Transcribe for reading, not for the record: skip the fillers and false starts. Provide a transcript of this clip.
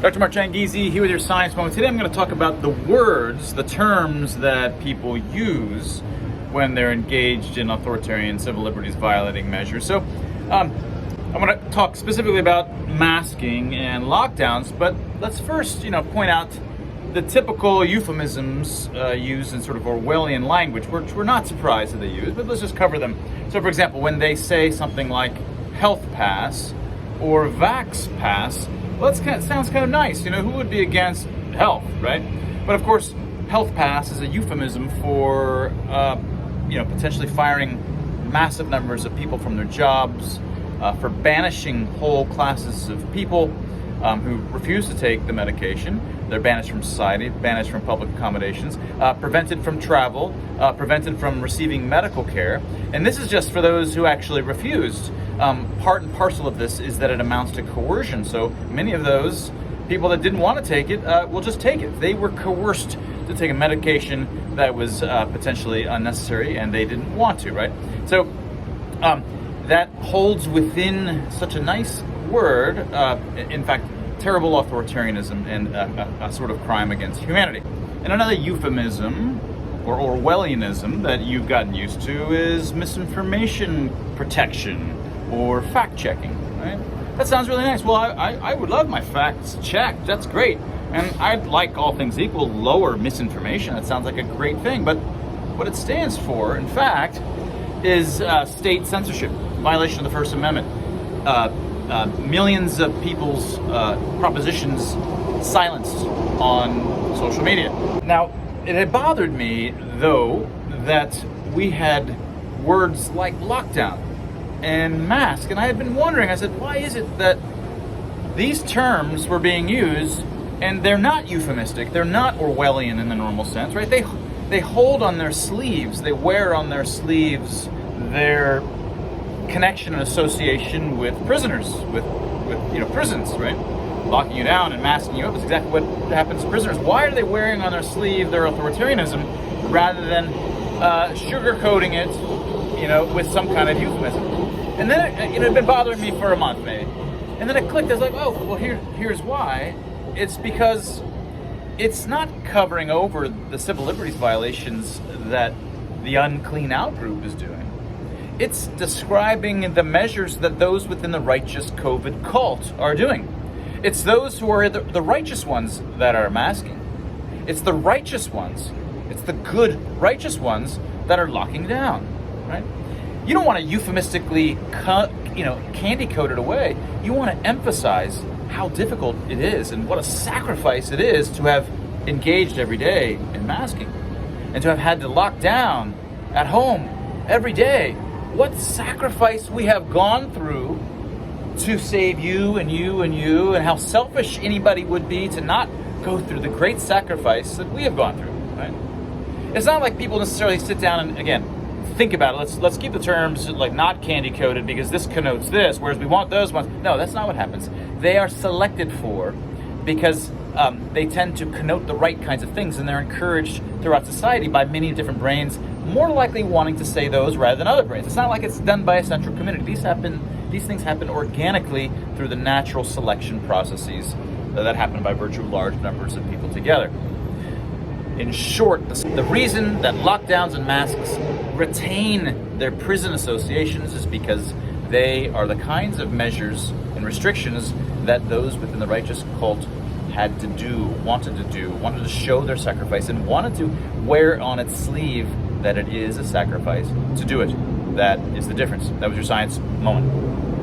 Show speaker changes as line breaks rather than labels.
Dr. Mark Changizi here with your Science Moment. Today I'm going to talk about the words, the terms that people use when they're engaged in authoritarian civil liberties violating measures. So I want to talk specifically about masking and lockdowns, but let's first point out the typical euphemisms used in sort of Orwellian language, which we're not surprised that they use, but let's just cover them. So for example, when they say something like health pass or vax pass, well, that sounds kind of nice. Who would be against health, right? But of course, health pass is a euphemism for, potentially firing massive numbers of people from their jobs, for banishing whole classes of people who refuse to take the medication. They're banished from society, banished from public accommodations, prevented from travel, prevented from receiving medical care. And this is just for those who actually refused. Part and parcel of this is that it amounts to coercion. So many of those people that didn't want to take it will just take it. They were coerced to take a medication that was potentially unnecessary, and they didn't want to, right? So that holds within such a nice word, in fact, terrible authoritarianism and a sort of crime against humanity. And another euphemism or Orwellianism that you've gotten used to is misinformation protection or fact-checking, right? That sounds really nice. Well, I would love my facts checked. That's great. And I'd like, all things equal, lower misinformation. That sounds like a great thing. But what it stands for, in fact, is state censorship, violation of the First Amendment. Millions of people's propositions silenced on social media. Now, it had bothered me, though, that we had words like lockdown and mask, and I had been wondering, I said, why is it that these terms were being used and they're not euphemistic, they're not Orwellian in the normal sense, right? They hold on their sleeves, they wear on their sleeves their connection and association with prisoners, with prisons, right? Locking you down and masking you up is exactly what happens to prisoners. Why are they wearing on their sleeve their authoritarianism rather than sugarcoating it, with some kind of euphemism? And then it had been bothering me for a month, maybe. And then it clicked. I was like, oh, well, here's why. It's because it's not covering over the civil liberties violations that the Unclean Out group is doing. It's describing the measures that those within the righteous COVID cult are doing. It's those who are the righteous ones that are masking. It's the righteous ones. It's the good righteous ones that are locking down, right? You don't want to euphemistically, candy coat it away. You want to emphasize how difficult it is and what a sacrifice it is to have engaged every day in masking and to have had to lock down at home every day. What sacrifice we have gone through to save you and you and you, and how selfish anybody would be to not go through the great sacrifice that we have gone through, right? It's not like people necessarily sit down and, again, think about it. Let's keep the terms like not candy coated because this connotes this, whereas we want those ones. No, that's not what happens. They are selected for because they tend to connote the right kinds of things, and they're encouraged throughout society by many different brains, more likely wanting to say those rather than other brains. It's not like it's done by a central community. These things happen organically through the natural selection processes that happen by virtue of large numbers of people together. In short, the reason that lockdowns and masks retain their prison associations is because they are the kinds of measures and restrictions that those within the righteous cult had to do, wanted to show their sacrifice, and wanted to wear on its sleeve that it is a sacrifice to do it. That is the difference. That was your Science Moment.